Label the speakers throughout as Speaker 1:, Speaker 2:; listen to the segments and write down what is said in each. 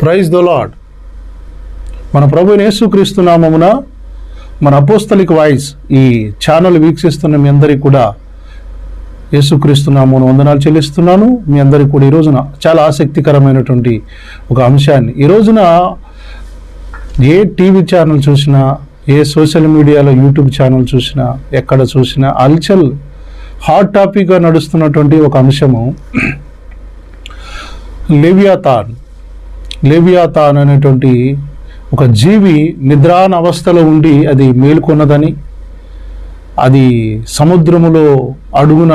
Speaker 1: Praise the lord. మన ప్రభువైన యేసుక్రీస్తు నామమున మన అపోస్తలిక్ వాయిస్ ఈ ఛానల్ వీక్షిస్తున్న మీ అందరికీ కూడా యేసుక్రీస్తు నామమున వందనాలు చెల్లిస్తున్నాను. మీ అందరికీ కూడా ఈ రోజున చాలా ఆసక్తికరమైనటువంటి ఒక అంశాన్ని, ఈ రోజున ఏ టీవీ ఛానల్ చూసినా, ఏ సోషల్ మీడియాలో యూట్యూబ్ ఛానల్ చూసినా, ఎక్కడ చూసినా అల్చల్ హాట్ టాపిక్గా నడుస్తున్నటువంటి ఒక అంశము లేవియాతాన్ అనేటువంటి ఒక జీవి నిద్రానవస్థలో ఉండి అది మేల్కొన్నదని, అది సముద్రములో అడుగున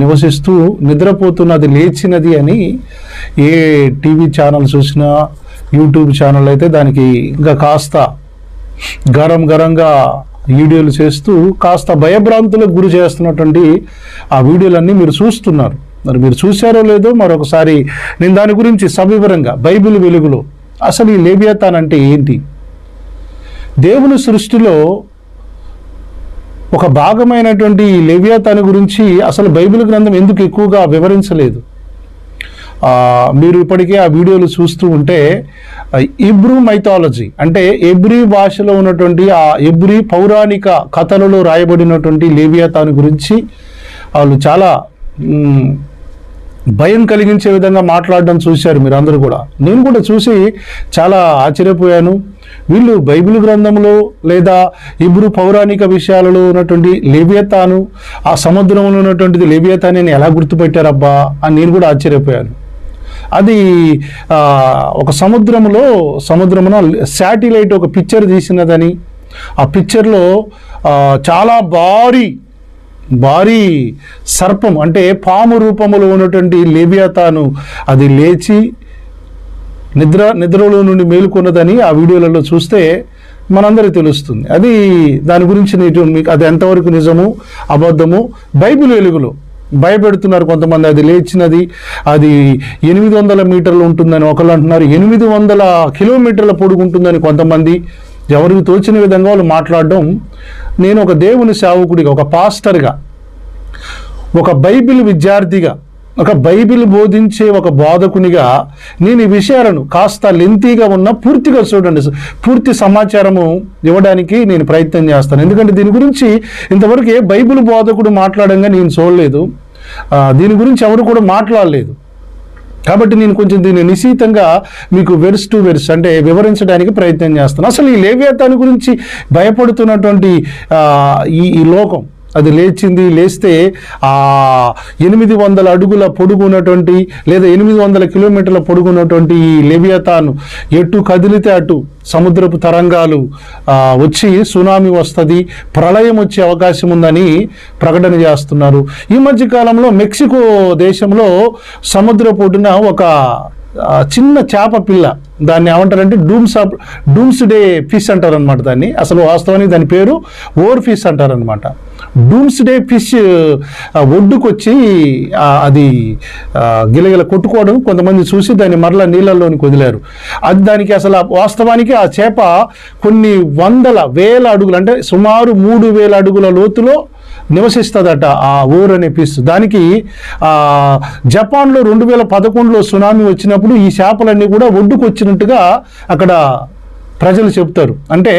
Speaker 1: నివసిస్తూ నిద్రపోతున్నది లేచినది అని ఏ టీవీ ఛానల్ చూసినా, యూట్యూబ్ ఛానల్ అయితే దానికి ఇంకా కాస్త గరంగా వీడియోలు చేస్తూ కాస్త భయభ్రాంతులకు గురి చేస్తున్నటువంటి ఆ వీడియోలన్నీ మీరు చూస్తున్నారు. మరి మీరు చూశారో లేదో మరొకసారి నేను దాని గురించి సవివరంగా బైబిల్ వెలుగులో అసలు ఈ లేవియాతాన్ అంటే ఏంటి, దేవుని సృష్టిలో ఒక భాగమైనటువంటి ఈ లేవియాతాన్ గురించి అసలు బైబిల్ గ్రంథం ఎందుకు ఎక్కువగా వివరించలేదు. మీరు ఇప్పటికే ఆ వీడియోలు చూస్తూ ఉంటే ఇబ్రూ మైథాలజీ అంటే ఎబ్రీ భాషలో ఉన్నటువంటి ఆ ఎబ్రీ పౌరాణిక కథలలో రాయబడినటువంటి లేవియాతాన్ గురించి వాళ్ళు చాలా భయం కలిగించే విధంగా మాట్లాడడం చూశారు మీరు అందరూ కూడా. నేను కూడా చూసి చాలా ఆశ్చర్యపోయాను. వీళ్ళు బైబిల్ గ్రంథంలో లేదా ఇబ్రూ పౌరాణిక విషయాలలో ఉన్నటువంటి లేవియాతాను, ఆ సముద్రంలో ఉన్నటువంటిది లేవియాతాన్ అని ఎలా గుర్తుపెట్టారబ్బా అని నేను కూడా ఆశ్చర్యపోయాను. అది ఒక సముద్రములో శాటిలైట్ ఒక పిక్చర్ తీసినదని, ఆ పిక్చర్లో చాలా భారీ సర్పం అంటే పాము రూపంలో ఉన్నటువంటి లేవియాతాను అది లేచి నిద్రలో నుండి మేలుకొన్నదని ఆ వీడియోలలో చూస్తే మనందరికీ తెలుస్తుంది. అది దాని గురించి మీకు అది ఎంతవరకు నిజము అబద్ధము బైబిల్ వెలుగులో భయపెడుతున్నారు కొంతమంది. అది లేచినది, అది 800 మీటర్లు ఉంటుందని ఒకళ్ళు అంటున్నారు, 800 కిలోమీటర్ల పొడుగు ఉంటుందని కొంతమంది. ఎవరికి తోచిన విధంగా వాళ్ళు మాట్లాడడం. నేను ఒక దేవుని సేవకుడిగా, ఒక పాస్టర్గా, ఒక బైబిల్ విద్యార్థిగా, ఒక బైబిల్ బోధించే ఒక బోధకునిగా నేను ఈ విషయాలను కాస్త లెంతీగా ఉన్న పూర్తిగా చూడండి, పూర్తి సమాచారము ఇవ్వడానికి నేను ప్రయత్నం చేస్తాను. ఎందుకంటే దీని గురించి ఇంతవరకు ఏ బైబిల్ బోధకుడు మాట్లాడంగా నేను చూడలేదు, దీని గురించి ఎవరు కూడా మాట్లాడలేదు. కాబట్టి నేను కొంచెం దీన్ని నిశితంగా మీకు వెర్స్ టు వెర్స్ అంటే వివరించడానికి ప్రయత్నం చేస్తాను. అసలు ఈ లేవియాతాన్ గురించి భయపడుతున్నటువంటి ఈ లోకం, అది లేస్తే 800 అడుగుల పొడుగున్నటువంటి లేదా 800 కిలోమీటర్ల పొడుగున్నటువంటి ఈ లేవియాతాన్ ఎటు కదిలితే అటు సముద్రపు తరంగాలు వచ్చి సునామీ వస్తుంది, ప్రళయం వచ్చే అవకాశం ఉందని ప్రకటన చేస్తున్నారు. ఈ మధ్య కాలంలో మెక్సికో దేశంలో సముద్రపు ఒడ్డున ఒక చిన్న చేప పిల్ల, దాన్ని ఏమంటారంటే డూమ్స్ డే ఫిష్ అంటారనమాట. దాన్ని అసలు వాస్తవానికి దాని పేరు ఓర్ ఫిష్ అంటారనమాట. డూమ్స్ డే ఫిష్ ఒడ్డుకొచ్చి అది గిలగిల కొట్టుకోవడం కొంతమంది చూసి దాన్ని మరలా నీళ్ళల్లోనికి వదిలారు. అది దానికి అసలు వాస్తవానికి ఆ చేప కొన్ని వేల అడుగులు అంటే సుమారు 3000 అడుగుల లోతులో నివసిస్తుందట ఆ ఓర్ అనే ఫిష్. దానికి జపాన్లో 2011లో సునామీ వచ్చినప్పుడు ఈ చేపలన్నీ కూడా ఒడ్డుకు వచ్చినట్టుగా అక్కడ ప్రజలు చెప్తారు. అంటే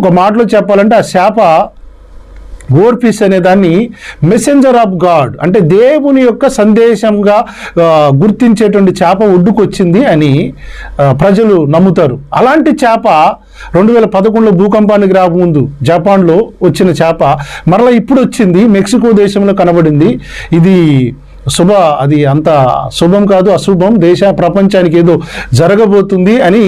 Speaker 1: ఒక మాటలో చెప్పాలంటే ఆ చేప ఓర్ ఫిష్ అనే దాన్ని మెసెంజర్ ఆఫ్ గాడ్ అంటే దేవుని యొక్క సందేశంగా గుర్తించేటువంటి చేప ఒడ్డుకొచ్చింది అని ప్రజలు నమ్ముతారు. అలాంటి చేప 2011లో భూకంపానికి రాకముందు జపాన్లో వచ్చిన చేప మరలా ఇప్పుడు వచ్చింది, మెక్సికో దేశంలో కనబడింది. ఇది అది అంత శుభం కాదు, అశుభం, ప్రపంచానికి ఏదో జరగబోతుంది అని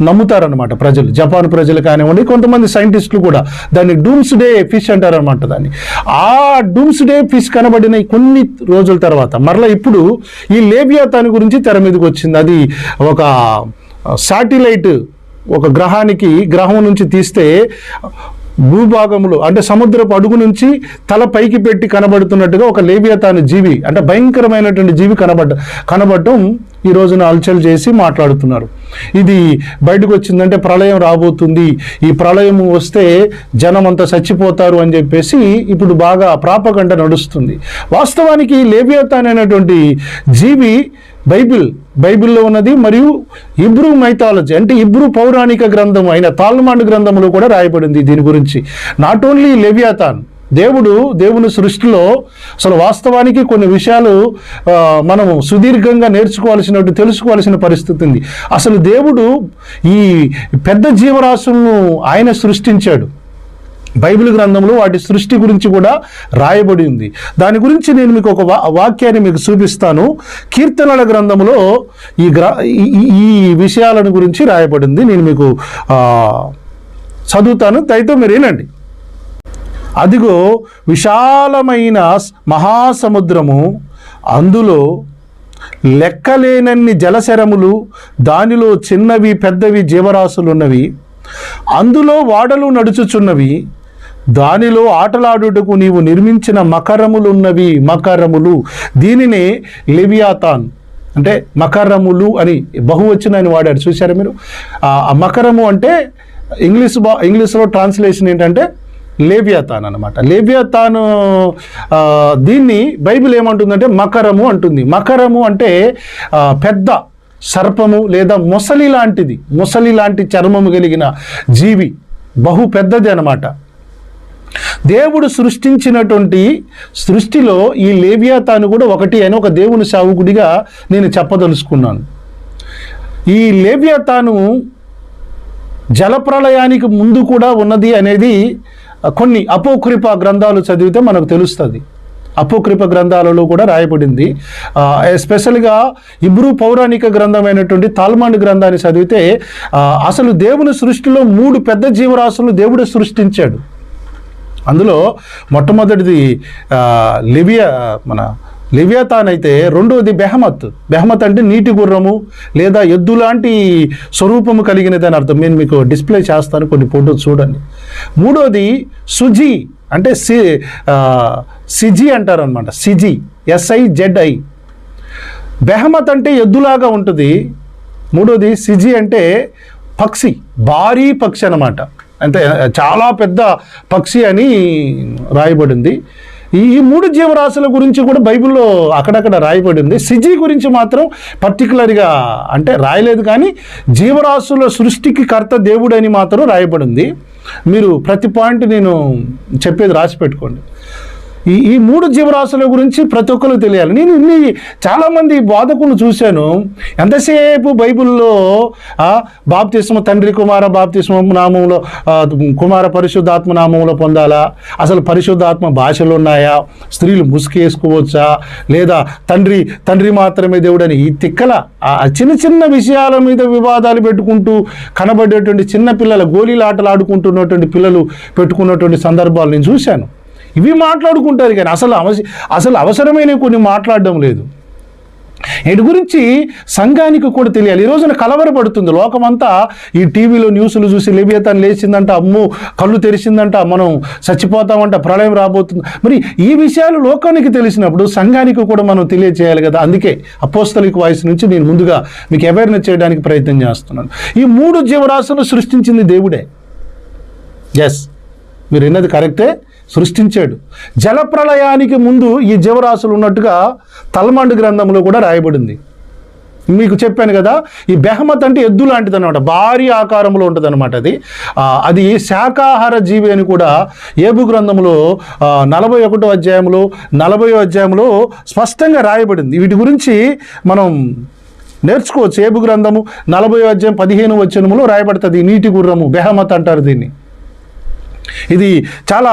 Speaker 1: నమ్ముతారనమాట ప్రజలు. జపాన్ ప్రజలు కానివ్వండి, కొంతమంది సైంటిస్టులు కూడా దాన్ని డూమ్స్ డే ఫిష్ అంటారనమాట. దాన్ని ఆ డూమ్స్ డే ఫిష్ కనబడిన కొన్ని రోజుల తర్వాత మరలా ఇప్పుడు ఈ లేవియాతాన్ గురించి తెర మీదకి వచ్చింది. అది ఒక శాటిలైట్ ఒక గ్రహం నుంచి తీస్తే భూభాగంలో అంటే సముద్రపు అడుగు నుంచి తల పైకి పెట్టి కనబడుతున్నట్టుగా ఒక లేవియాతాన్ జీవి అంటే భయంకరమైనటువంటి జీవి కనబడటం ఈ రోజున హల్చల్ చేసి మాట్లాడుతున్నారు. ఇది బయటకు వచ్చిందంటే ప్రళయం రాబోతుంది, ఈ ప్రళయం వస్తే జనం అంతా చచ్చిపోతారు అని చెప్పేసి ఇప్పుడు బాగా ప్రాపగండ నడుస్తుంది. వాస్తవానికి లేవియతాన్ అనేటువంటి జీవి బైబిల్లో ఉన్నది, మరియు ఇబ్రూ మైథాలజీ అంటే ఇబ్రూ పౌరాణిక గ్రంథం అయిన తాల్మాండ్ గ్రంథంలో కూడా రాయబడింది దీని గురించి. నాట్ ఓన్లీ లేవియతాన్, దేవుని సృష్టిలో అసలు వాస్తవానికి కొన్ని విషయాలు మనం సుదీర్ఘంగా తెలుసుకోవాల్సిన పరిస్థితి ఉంది. అసలు దేవుడు ఈ పెద్ద జీవరాశులను ఆయన సృష్టించాడు. బైబిల్ గ్రంథంలో వాటి సృష్టి గురించి కూడా రాయబడి ఉంది. దాని గురించి నేను మీకు ఒక వాక్యాన్ని మీకు చూపిస్తాను. కీర్తనల గ్రంథంలో ఈ విషయాలను గురించి రాయబడింది. నేను మీకు చదువుతాను, దయతో మీరు వినండి. అదిగో విశాలమైన మహాసముద్రము, అందులో లెక్కలేనన్ని జలశరములు, దానిలో చిన్నవి పెద్దవి జీవరాశులున్నవి, అందులో వాడలు నడుచుచున్నవి, దానిలో ఆటలాడుటకు నీవు నిర్మించిన మకరములు. దీనినే లెవియాతాన్ అంటే మకరములు అని బహువచనాన్ని వాడాడు. చూశారా మీరు? ఆ మకరము అంటే ఇంగ్లీష్లో ట్రాన్స్లేషన్ ఏంటంటే లేవియాతాన్ అనమాట. లేవియాతాను దీన్ని బైబిల్ ఏమంటుందంటే మకరము అంటుంది. మకరము అంటే పెద్ద సర్పము లేదా మొసలి లాంటి చర్మము కలిగిన జీవి, బహు పెద్దది అనమాట. దేవుడు సృష్టించినటువంటి సృష్టిలో ఈ లేవియాతాను కూడా ఒకటి అని ఒక దేవుని సేవకుడిగా నేను చెప్పదలుచుకున్నాను. ఈ లేవియాతాను జలప్రళయానికి ముందు కూడా ఉన్నది అనేది కొన్ని అపోక్రిఫ గ్రంథాలు చదివితే మనకు తెలుస్తుంది. అపోక్రిఫ గ్రంథాలలో కూడా రాయబడింది. ఎస్పెషల్గా ఇబ్రూ పౌరాణిక గ్రంథమైనటువంటి తాల్మాండ్ గ్రంథాన్ని చదివితే అసలు దేవుని సృష్టిలో 3 పెద్ద జీవరాశులను దేవుడు సృష్టించాడు. అందులో మొట్టమొదటిది లెవియాతాన్ అయితే, రెండోది బెహమత్ అంటే నీటి గుర్రము లేదా ఎద్దు లాంటి స్వరూపము కలిగినది అని అర్థం. నేను మీకు డిస్ప్లే చేస్తాను, కొన్ని ఫోటోలు చూడండి. మూడోది సుజి అంటే సిజి అంటారు అనమాట. SIZI. బెహమత్ అంటే ఎద్దులాగా ఉంటుంది. మూడోది సిజి అంటే పక్షి, భారీ పక్షి అనమాట. అంటే చాలా పెద్ద పక్షి అని రాయబడింది. ఈ 3 జీవరాశుల గురించి కూడా బైబిల్లో అక్కడక్కడ రాయబడింది. సిజి గురించి మాత్రం పర్టికులర్గా అంటే రాయలేదు, కానీ జీవరాశుల సృష్టికి కర్త దేవుడు అని మాత్రం రాయబడింది. మీరు ప్రతి పాయింట్ నేను చెప్పేది రాసి పెట్టుకోండి. ఈ 3 జీవరాశుల గురించి ప్రతి ఒక్కరు తెలియాలి. నేను చాలామంది బోధకులను చూశాను, ఎంతసేపు బైబిల్లో బాప్తిస్మ తండ్రి కుమార బాప్తిస్మ నామంలో కుమార పరిశుద్ధాత్మ నామంలో పొందాలా, అసలు పరిశుద్ధాత్మ భాషలు ఉన్నాయా, స్త్రీలు ముసుకేసుకోవచ్చా, లేదా తండ్రి మాత్రమే దేవుడు అని, ఈ తిక్కల చిన్న విషయాల మీద వివాదాలు పెట్టుకుంటూ కనబడేటువంటి చిన్న పిల్లల గోళీలాటలు ఆడుకుంటున్నటువంటి పిల్లలు పెట్టుకున్నటువంటి సందర్భాలు నేను చూశాను. ఇవి మాట్లాడుకుంటారు కానీ అసలు అవసరమైన కొన్ని మాట్లాడడం లేదు. వీటి గురించి సంఘానికి కూడా తెలియాలి. ఈ రోజున కలవరపడుతుంది లోకమంతా. ఈ టీవీలో న్యూస్లు చూసి లెవియాతాన్ లేచిందంట, అమ్ము కళ్ళు తెరిచిందంట, మనం చచ్చిపోతామంట, ప్రళయం రాబోతుంది. మరి ఈ విషయాలు లోకానికి తెలిసినప్పుడు సంఘానికి కూడా మనం తెలియజేయాలి కదా. అందుకే అపోస్తలిక్ వాయిస్ నుంచి నేను ముందుగా మీకు అవేర్నెస్ చేయడానికి ప్రయత్నం చేస్తున్నాను. ఈ 3 జీవరాశులు సృష్టించింది దేవుడే. ఎస్, మీరు విన్నది కరెక్టే, సృష్టించాడు. జలప్రళయానికి ముందు ఈ జీవరాశులు ఉన్నట్టుగా తాల్మాండ్ గ్రంథంలో కూడా రాయబడింది. మీకు చెప్పాను కదా, ఈ బెహమత్ అంటే ఎద్దు లాంటిది అనమాట, భారీ ఆకారంలో ఉంటుంది అనమాట. అది శాకాహార జీవి అని కూడా ఏబు గ్రంథంలో 41వ అధ్యాయంలో 40వ అధ్యాయంలో స్పష్టంగా రాయబడింది. వీటి గురించి మనం నేర్చుకోవచ్చు. ఏబు గ్రంథము 40వ అధ్యాయం 15వ వచనములో రాయబడుతుంది. నీటి గుర్రము బెహమత్ అంటారు దీన్ని. ఇది చాలా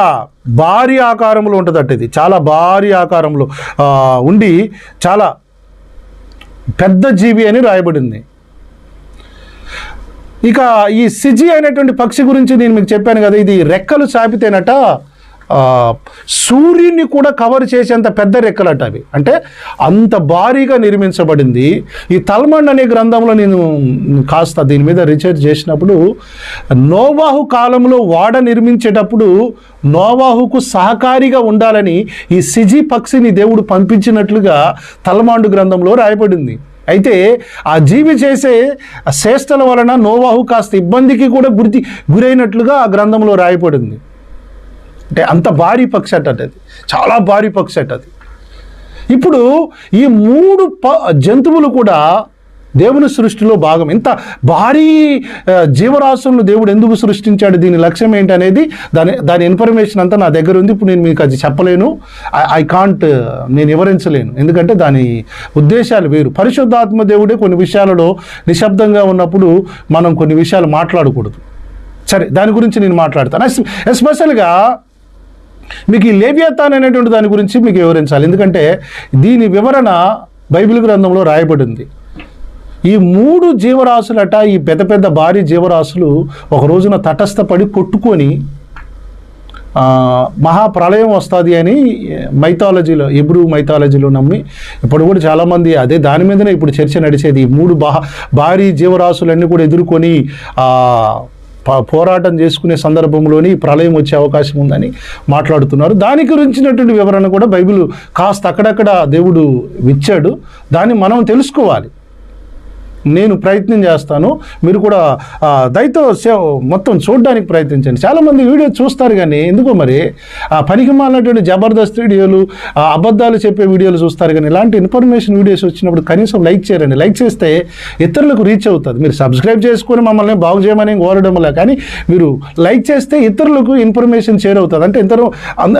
Speaker 1: భారీ ఆకారంలో ఉంటుందట. ఇది చాలా భారీ ఆకారంలో ఉండి చాలా పెద్ద జీవి అని రాయబడింది. ఇక ఈ సిజి అనేటువంటి పక్షి గురించి నేను మీకు చెప్పాను కదా, ఇది రెక్కలు చాపితేనట సూర్యుని కూడా కవర్ చేసేంత పెద్ద రెక్కలట అవి. అంటే అంత భారీగా నిర్మించబడింది. ఈ తాల్మాండ్ అనే గ్రంథంలో నేను కాస్త దీని మీద రీసెర్చ్ చేసినప్పుడు, నోవాహు కాలంలో వాడ నిర్మించేటప్పుడు నోవాహుకు సహకారిగా ఉండాలని ఈ సిజి పక్షిని దేవుడు పంపించినట్లుగా తాల్మాండ్ గ్రంథంలో రాయబడింది. అయితే ఆ జీవి చేసే చేష్టల వలన నోవాహు కాస్త ఇబ్బందికి కూడా గురైనట్లుగా ఆ గ్రంథంలో రాయబడింది. అంటే అంత భారీ పక్షి అట అది, చాలా భారీ పక్షి అట అది. ఇప్పుడు ఈ 3 జంతువులు కూడా దేవుని సృష్టిలో భాగం. ఇంత భారీ జీవరాశులను దేవుడు ఎందుకు సృష్టించాడు, దీని లక్ష్యం ఏంటి అనేది దాని ఇన్ఫర్మేషన్ అంతా నా దగ్గర ఉంది. ఇప్పుడు నేను మీకు అది చెప్పలేను, నేను వివరించలేను, ఎందుకంటే దాని ఉద్దేశాలు వేరు. పరిశుద్ధాత్మ దేవుడే కొన్ని విషయాలలో నిశ్శబ్దంగా ఉన్నప్పుడు మనం కొన్ని విషయాలు మాట్లాడకూడదు. సరే, దాని గురించి నేను మాట్లాడతాను. ఎస్పెషల్గా మీకు ఈ లేవియాతాన్ అనేటువంటి దాని గురించి మీకు వివరించాలి, ఎందుకంటే దీని వివరణ బైబిల్ గ్రంథంలో రాయబడింది. ఈ 3 జీవరాశులట, ఈ పెద్ద పెద్ద భారీ జీవరాశులు ఒక రోజున తటస్థపడి కొట్టుకొని మహాప్రళయం వస్తుంది అని మైథాలజీలో, హీబ్రూ మైథాలజీలో నమ్మి ఇప్పుడు కూడా చాలామంది అదే దాని మీదనే ఇప్పుడు చర్చ నడిచేది. ఈ 3 భారీ జీవరాశులన్నీ కూడా ఎదుర్కొని పోరాటం చేసుకునే సందర్భంలోని ప్రళయం వచ్చే అవకాశం ఉందని మాట్లాడుతున్నారు. దాని గురించినటువంటి వివరణ కూడా బైబిల్ కాస్త అక్కడక్కడ దేవుడు ఇచ్చాడు. దాన్ని మనం తెలుసుకోవాలి. నేను ప్రయత్నం చేస్తాను, మీరు కూడా దయతో మొత్తం చూడడానికి ప్రయత్నించండి. చాలామంది వీడియో చూస్తారు కానీ ఎందుకో మరి పనికి మాలినటువంటి జబర్దస్త్ వీడియోలు, అబద్ధాలు చెప్పే వీడియోలు చూస్తారు కానీ ఇలాంటి ఇన్ఫర్మేషన్ వీడియోస్ వచ్చినప్పుడు కనీసం లైక్ చేయరండి. లైక్ చేస్తే ఇతరులకు రీచ్ అవుతుంది. మీరు సబ్స్క్రైబ్ చేసుకొని మమ్మల్ని బాగు చేయమని కోరడం లే, కానీ మీరు లైక్ చేస్తే ఇతరులకు ఇన్ఫర్మేషన్ షేర్ అవుతుంది. అంటే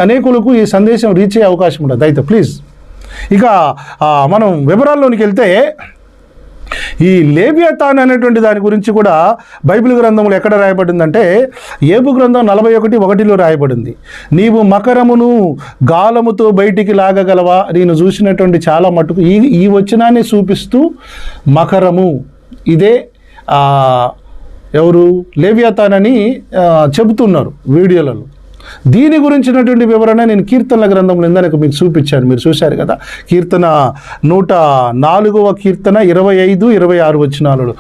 Speaker 1: అనేకులకు ఈ సందేశం రీచ్ అయ్యే అవకాశం ఉంటుంది. అయితే ప్లీజ్ ఇక మనం వివరాల్లోనికి వెళ్తే, ఈ లేవియాతాన్ అనేటువంటి దాని గురించి కూడా బైబిల్ గ్రంథంలో ఎక్కడ రాయబడిందంటే యోబు గ్రంథం 41:1లో రాయబడింది. నీవు మకరమును గాలముతో బయటికి లాగగలవా? నేను చూసినటువంటి చాలా మటుకు ఈ వచనాన్ని చూపిస్తూ మకరము ఇదే ఎవరు లేవియాతాన్ అని చెబుతున్నారు వీడియోలలో. దీని గురించినటువంటి వివరణ నేను కీర్తనల గ్రంథంలో ఇందాక మీకు చూపించాను, మీరు చూశారు కదా. కీర్తన 104వ కీర్తన 25-26 వచనాలలో,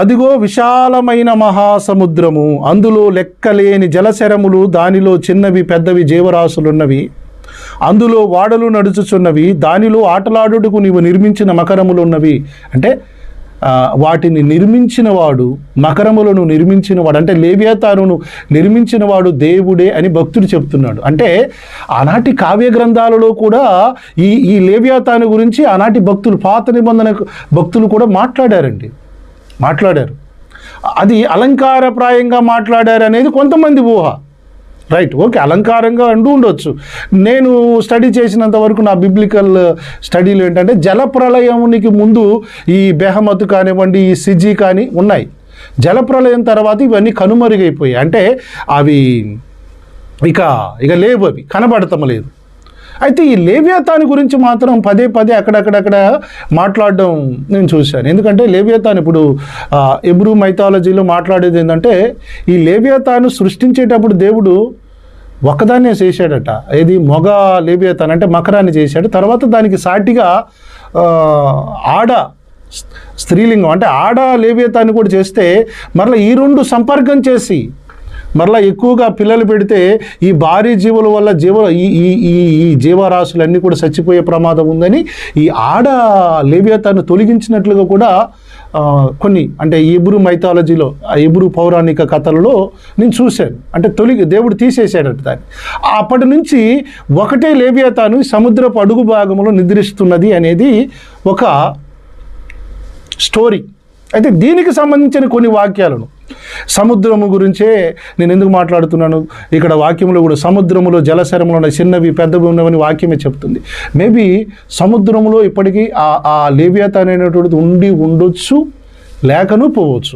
Speaker 1: అదిగో విశాలమైన మహాసముద్రము, అందులో లెక్కలేని జలశరములు, దానిలో చిన్నవి పెద్దవి జీవరాశులున్నవి, అందులో వాడలు నడుచుచున్నవి, దానిలో ఆటలాడుటకు నీవు నిర్మించిన మకరములు ఉన్నవి. అంటే వాటిని నిర్మించినవాడు, మకరములను నిర్మించినవాడు, అంటే లేవియాతానును నిర్మించినవాడు దేవుడే అని భక్తుడు చెప్తున్నాడు. అంటే ఆనాటి కావ్య గ్రంథాలలో కూడా ఈ లేవియాతాను గురించి ఆనాటి భక్తులు, పాత నిబంధన భక్తులు కూడా మాట్లాడారు. అది అలంకారప్రాయంగా మాట్లాడారు అనేది కొంతమంది ఊహ. రైట్, ఓకే, అలంకారంగా అంటూ ఉండొచ్చు. నేను స్టడీ చేసినంత వరకు నా బిబ్లికల్ స్టడీలు ఏంటంటే జలప్రళయానికి ముందు ఈ బెహమత్ కానివ్వండి, ఈ సిజీ కానీ ఉన్నాయి. జలప్రళయం తర్వాత ఇవన్నీ కనుమరుగైపోయాయి. అంటే అవి ఇక లేవు, అవి కనబడటం లేదు. అయితే ఈ లేవియాతాను గురించి మాత్రం పదే అక్కడక్కడ మాట్లాడడం నేను చూశాను. ఎందుకంటే లేవియాతాను ఇప్పుడు హీబ్రూ మైథాలజీలో మాట్లాడేది ఏంటంటే, ఈ లేవియాతాను సృష్టించేటప్పుడు దేవుడు ఒక్కదాన్నే చేశాడట. ఏది మొగ లేవియాతాను అంటే మకరాన్ని చేశాడు. తర్వాత దానికి సాటిగా ఆడ స్త్రీలింగం అంటే ఆడ లేవియాతాన్ని కూడా చేస్తే మరలా ఈ 2 సంపర్కం చేసి మరలా ఎక్కువగా పిల్లలు పెడితే ఈ భారీ జీవుల వల్ల ఈ జీవరాశులన్నీ కూడా చచ్చిపోయే ప్రమాదం ఉందని ఈ ఆడ లేవియాతాను తొలగించినట్లుగా కూడా కొన్ని, అంటే హీబ్రూ మైథాలజీలో, హీబ్రూ పౌరాణిక కథలలో నేను చూశాను. అంటే దేవుడు తీసేసాడట దాన్ని. అప్పటి నుంచి ఒకటే లేవియాతాను సముద్రపు అడుగు భాగంలో నిద్రిస్తున్నది అనేది ఒక స్టోరీ. అయితే దీనికి సంబంధించిన కొన్ని వాక్యాలను, సముద్రము గురించే నేను ఎందుకు మాట్లాడుతున్నాను, ఇక్కడ వాక్యంలో కూడా సముద్రములో జలశరములు ఉన్నాయి, చిన్నవి పెద్దవి ఉన్నవని వాక్యమే చెప్తుంది. మేబీ సముద్రంలో ఇప్పటికీ ఆ లేవియాతాన్ అనేటువంటిది ఉండొచ్చు, లేకను పోవచ్చు.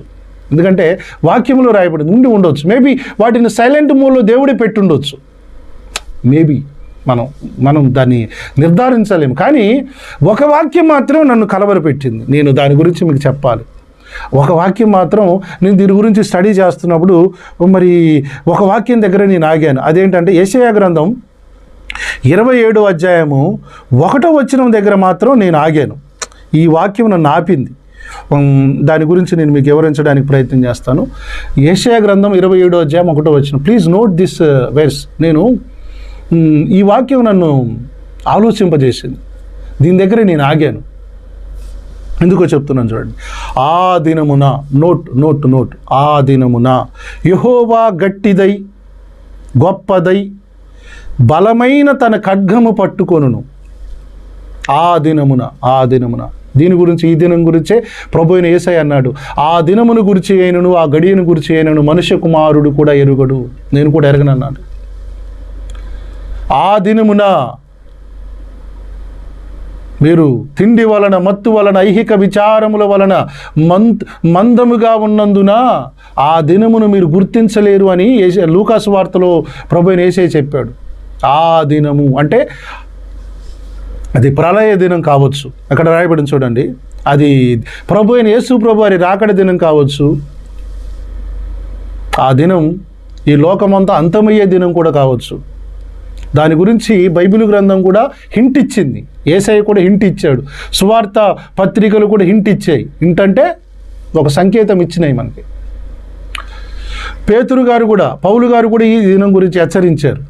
Speaker 1: ఎందుకంటే వాక్యంలో రాయబడింది ఉండి ఉండొచ్చు. మేబీ వాటిని సైలెంట్ మోడ్లో దేవుడే పెట్టుండొచ్చు. మేబీ మనం దాన్ని నిర్ధారించలేము. కానీ ఒక వాక్యం మాత్రం నన్ను కలవరపెట్టింది. నేను దాని గురించి మీకు చెప్పాలి. ఒక వాక్యం మాత్రం, నేను దీని గురించి స్టడీ చేస్తున్నప్పుడు మరి ఒక వాక్యం దగ్గర నేను ఆగాను. అదేంటంటే యెషయా గ్రంథం 27వ అధ్యాయము 1వ వచనం దగ్గర మాత్రం నేను ఆగాను. ఈ వాక్యం నన్ను ఆపింది. దాని గురించి నేను మీకు వివరించడానికి ప్రయత్నం చేస్తాను. యెషయా గ్రంథం 27వ అధ్యాయం 1వ వచనం. Please note this verse. ఈ వాక్యం నన్ను ఆలోచింపజేసింది. దీని దగ్గర నేను ఆగాను. ఎందుకో చెప్తున్నాను చూడండి. ఆ దినమున నోట్ ఆ దినమున యెహోవా గట్టిదై గొప్పదై బలమైన తన ఖడ్గము పట్టుకొనును. ఆ దినమున దీని గురించి, ఈ దినం గురించే ప్రభు అయిన యేసయ్య అన్నాడు, ఆ దినమును గురించి అయినను ఆ గడియను గురించి అయినను మనుష్య కుమారుడు కూడా ఎరుగడు, నేను కూడా ఎరగనన్నాడు. ఆ దినమున మీరు తిండి వలన, మత్తు వలన, ఐహిక విచారముల వలన మందముగా ఉన్నందున ఆ దినమును మీరు గుర్తించలేరు అని లూకాసు వార్తలో ప్రభు అయిన యేసయ్య చెప్పాడు. ఆ దినము అంటే అది ప్రళయ దినం కావచ్చు, అక్కడ రాయబడింది చూడండి. అది ప్రభు అయిన యేసు ప్రభు వారి రాకడ దినం కావచ్చు. ఆ దినం ఈ లోకమంతా అంతమయ్యే దినం కూడా కావచ్చు. దాని గురించి బైబిల్ గ్రంథం కూడా హింట్ ఇచ్చింది. యేసయ్య కూడా హింట్ ఇచ్చాడు. సువార్త పత్రికలు కూడా హింట్ ఇచ్చాయి. హింట్ అంటే ఒక సంకేతం ఇచ్చినాయి మనకి. పేతురు గారు కూడా, పౌలు గారు కూడా ఈ దినం గురించి హెచ్చరించారు.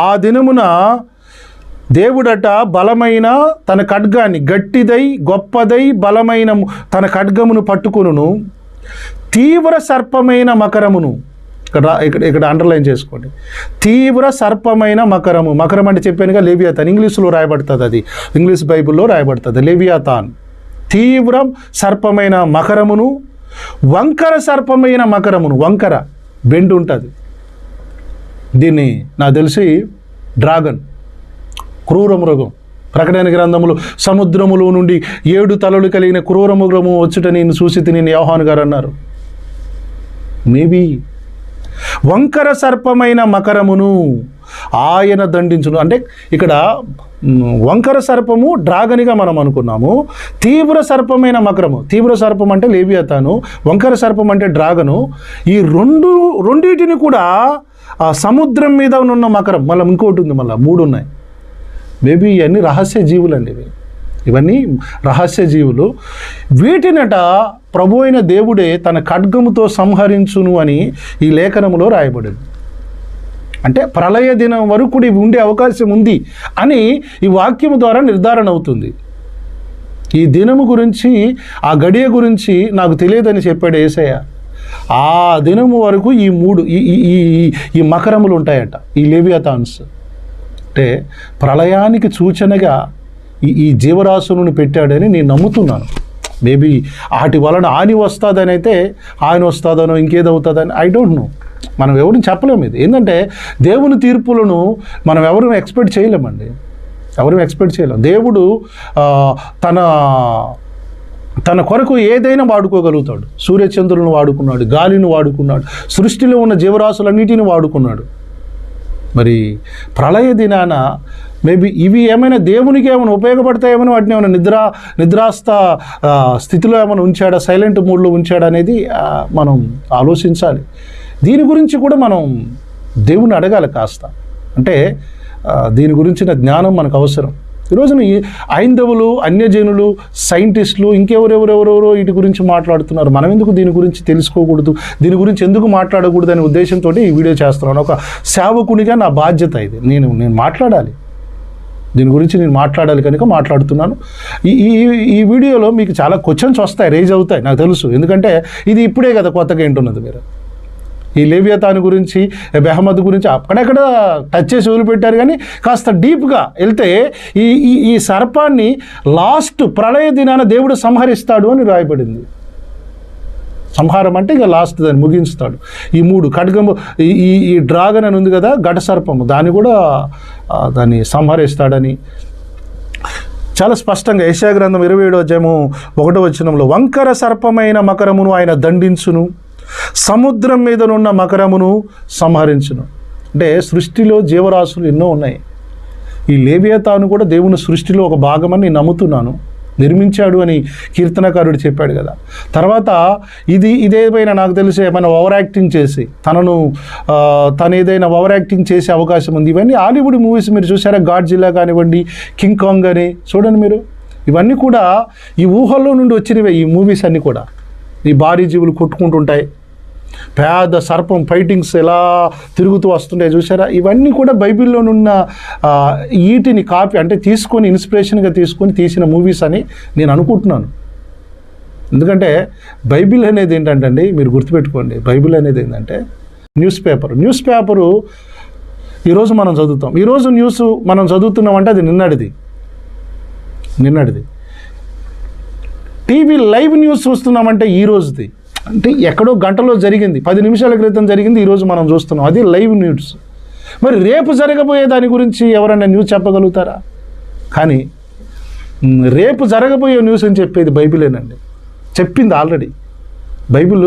Speaker 1: ఆ దినమున దేవుడట బలమైన తన ఖడ్గాన్ని, గట్టిదై గొప్పదై బలమైన తన ఖడ్గమును పట్టుకొనును, తీవ్ర సర్పమైన మకరమును, ఇక్కడ అండర్లైన్ చేసుకోండి, తీవ్ర సర్పమైన మకరము. మకరం అంటే చెప్పానుగా లేవియాతాన్, ఇంగ్లీష్లో రాయబడుతుంది, అది ఇంగ్లీష్ బైబిల్లో రాయబడుతుంది లేవియాతాన్. తీవ్ర సర్పమైన మకరమును, వంకర సర్పమైన మకరమును. వంకర బెండు ఉంటుంది. దీన్ని నాకు తెలిసి డ్రాగన్, క్రూర మృగం. ప్రకటన గ్రంథములు సముద్రములో నుండి 7 తలలు కలిగిన క్రూర మృగము వచ్చుట నేను చూసి తిని యోహాను గారు అన్నారు. మేబీ వంకర సర్పమైన మకరమును ఆయన దండించును. అంటే ఇక్కడ వంకర సర్పము డ్రాగన్గా మనం అనుకున్నాము. తీవ్ర సర్పమైన మకరము, తీవ్ర సర్పం అంటే లేవియాతాను, వంకర సర్పం అంటే డ్రాగను. ఈ రెండింటిని కూడా ఆ సముద్రం మీద ఉన్న మకరం, మళ్ళీ ఇంకోటి ఉంది, మళ్ళీ 3 ఉన్నాయి. మేబీ ఇవన్నీ రహస్య జీవులు అండి. ఇవన్నీ రహస్య జీవులు. వీటినట ప్రభు అయిన దేవుడే తన ఖడ్గముతో సంహరించును అని ఈ లేఖనములో రాయబడింది. అంటే ప్రళయ దినం వరకు కూడా ఇవి ఉండే అవకాశం ఉంది అని ఈ వాక్యము ద్వారా నిర్ధారణ అవుతుంది. ఈ దినము గురించి, ఆ గడియ గురించి నాకు తెలియదని చెప్పాడు యేసయ్య. ఆ దినము వరకు ఈ 3 ఈ మకరములు ఉంటాయట, ఈ లేవియాతాన్స్. అంటే ప్రళయానికి సూచనగా ఈ జీవరాశులను పెట్టాడని నేను నమ్ముతున్నాను. మేబీ వాటి వలన హాని వస్తుందని, అయితే హాని వస్తుందనో ఇంకేదవుతుందని ఐ డోంట్ నో. మనం ఎవరిని చెప్పలేము. ఇది ఏంటంటే దేవుని తీర్పులను మనం ఎవరు ఎక్స్పెక్ట్ చేయలేమండి, ఎవరు ఎక్స్పెక్ట్ చేయలేము. దేవుడు తన కొరకు ఏదైనా వాడుకోగలుగుతాడు. సూర్యచంద్రులను వాడుకున్నాడు, గాలిని వాడుకున్నాడు, సృష్టిలో ఉన్న జీవరాశులన్నిటిని వాడుకున్నాడు. మరి ప్రళయ దినాన మేబీ ఇవి ఏమైనా దేవునికి ఏమైనా ఉపయోగపడతాయేమో, వాటిని ఏమైనా నిద్రాస్థ స్థితిలో ఏమైనా ఉంచాడా, సైలెంట్ మూడ్లో ఉంచాడా అనేది మనం ఆలోచించాలి. దీని గురించి కూడా మనం దేవుని అడగాలి కాస్త. అంటే దీని గురించిన జ్ఞానం మనకు అవసరం. ఈరోజున ఐందవులు, అన్యజనులు, సైంటిస్టులు, ఇంకెవరెవరెవరెవరో వీటి గురించి మాట్లాడుతున్నారు. మనం ఎందుకు దీని గురించి తెలుసుకోకూడదు, దీని గురించి ఎందుకు మాట్లాడకూడదు అనే ఉద్దేశంతో ఈ వీడియో చేస్తున్నాను. ఒక సేవకునిగా నా బాధ్యత ఇది. నేను మాట్లాడాలి, దీని గురించి నేను మాట్లాడాలి కనుక మాట్లాడుతున్నాను. ఈ వీడియోలో మీకు చాలా క్వశ్చన్స్ వస్తాయి, రేజ్ అవుతాయి, నాకు తెలుసు. ఎందుకంటే ఇది ఇప్పుడే కదా కొత్తగా ఏంటున్నది. మీరు ఈ లేవియాతాన్ గురించి, బెహమద్ గురించి అక్కడెక్కడ టచ్ చేసి వదిలిపెట్టారు. కానీ కాస్త డీప్గా వెళ్తే ఈ సర్పాన్ని లాస్ట్ ప్రళయ దినాన దేవుడు సంహరిస్తాడు అని రాయబడింది. సంహారం అంటే ఇక లాస్ట్ దాన్ని ముగించుతాడు. ఈ 3 ఖడ్గము, ఈ డ్రాగన్ అని ఉంది కదా, ఘట సర్పము, దాన్ని కూడా దాన్ని సంహరిస్తాడని చాలా స్పష్టంగా యెషయా గ్రంథం 27వ అధ్యాయము 1వ వచనంలో, వంకర సర్పమైన మకరమును ఆయన దండించును, సముద్రం మీదనున్న మకరమును సంహరించును. అంటే సృష్టిలో జీవరాశులు ఎన్నో ఉన్నాయి. ఈ లేవియాతాను కూడా దేవుని సృష్టిలో ఒక భాగమని నేను నమ్ముతున్నాను. నిర్మించాడు అని కీర్తనకారుడు చెప్పాడు కదా. తర్వాత ఇదేమైనా నాకు తెలిసి ఏమైనా ఓవర్ యాక్టింగ్ చేసి తను ఏదైనా ఓవర్ యాక్టింగ్ చేసే అవకాశం ఉంది. ఇవన్నీ హాలీవుడ్ మూవీస్ మీరు చూసారా, గాడ్జిల్లా కానివ్వండి, కింగ్ కాంగ్ అని చూడండి మీరు. ఇవన్నీ కూడా ఈ ఊహల్లో నుండి వచ్చినవే. ఈ మూవీస్ అన్నీ కూడా ఈ భారీ జీవులు కొట్టుకుంటుంటాయి, పేద సర్పం ఫైటింగ్స్ ఎలా తిరుగుతూ వస్తుంటాయి చూసారా? ఇవన్నీ కూడా బైబిల్లోనున్న వీటిని కాపీ అంటే తీసుకొని ఇన్స్పిరేషన్గా తీసుకొని తీసిన మూవీస్ అని నేను అనుకుంటున్నాను. ఎందుకంటే బైబిల్ అనేది ఏంటంటే అండి, మీరు గుర్తుపెట్టుకోండి, బైబిల్ అనేది ఏంటంటే న్యూస్ పేపరు ఈరోజు మనం చదువుతాం. ఈరోజు న్యూస్ మనం చదువుతున్నామంటే అది నిన్నటిది. టీవీ లైవ్ న్యూస్ చూస్తున్నామంటే ఈ రోజుది. అంటే ఎక్కడో గంటలో జరిగింది, 10 నిమిషాల క్రితం జరిగింది, ఈరోజు మనం చూస్తున్నాం, అది లైవ్ న్యూస్. మరి రేపు జరగబోయే దాని గురించి ఎవరైనా న్యూస్ చెప్పగలుగుతారా? కానీ రేపు జరగబోయే న్యూస్ అని చెప్పేది బైబిలేనండి. చెప్పింది ఆల్రెడీ బైబిల్.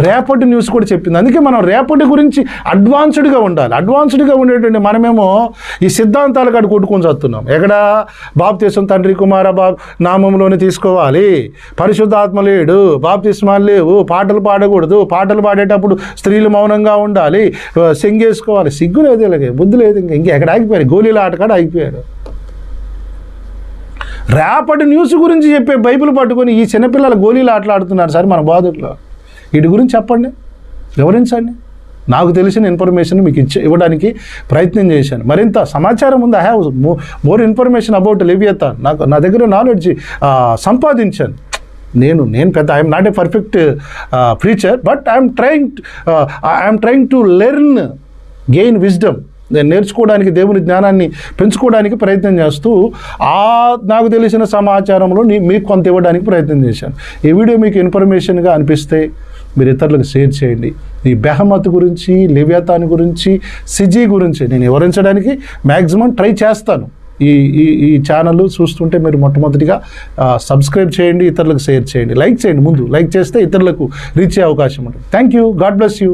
Speaker 1: రేపటి న్యూస్ కూడా చెప్పింది. అందుకే మనం రేపటి గురించి అడ్వాన్స్డ్గా ఉండాలి. అడ్వాన్స్డ్గా ఉండేటువంటి మనమేమో ఈ సిద్ధాంతాలు కాడ కొట్టుకొని చదువుతున్నాం. ఎక్కడ బాప్తిస్మం తండ్రి కుమార నామంలోనే తీసుకోవాలి, పరిశుద్ధాత్మ లేడు, బాప్తిస్మాలు లేవు, పాటలు పాడకూడదు, పాటలు పాడేటప్పుడు స్త్రీలు మౌనంగా ఉండాలి, సెంగేసుకోవాలి. సిగ్గు లేదు, ఇలాగే బుద్ధి లేదు. ఎక్కడ ఆగిపోయారు? గోళీల ఆటకాడ ఆగిపోయారు. రేపటి న్యూస్ గురించి చెప్పే బైబిల్ పట్టుకొని ఈ చిన్నపిల్లల గోళీలు ఆటలాడుతున్నారు సార్ మన బోధకులు. వీటి గురించి చెప్పండి, వివరించండి. నాకు తెలిసిన ఇన్ఫర్మేషన్ మీకు ఇవ్వడానికి ప్రయత్నం చేశాను. మరింత సమాచారం ఉంది. I have more information about Leviathan. నా దగ్గర నాలెడ్జ్ సంపాదించాను. నేను పెద్ద I'm not a perfect preacher, but I'm trying to learn, gain wisdom. నేను నేర్చుకోవడానికి, దేవుని జ్ఞానాన్ని పెంచుకోవడానికి ప్రయత్నం చేస్తూ నాకు తెలిసిన సమాచారంలో మీకు కొంత ఇవ్వడానికి ప్రయత్నం చేశాను. ఈ వీడియో మీకు ఇన్ఫర్మేషన్గా అనిపిస్తే మీరు ఇతరులకు షేర్ చేయండి. ఈ బెహమత్ గురించి, లెవియథాన్ గురించి, సిజీ గురించి నేను వివరించడానికి మ్యాక్సిమం ట్రై చేస్తాను. ఈ ఛానల్ చూస్తుంటే మీరు మొట్టమొదటిగా సబ్స్క్రైబ్ చేయండి, ఇతరులకు షేర్ చేయండి, లైక్ చేయండి. ముందు లైక్ చేస్తే ఇతరులకు రీచ్ అయ్యే అవకాశం ఉంటుంది. Thank you. God bless you.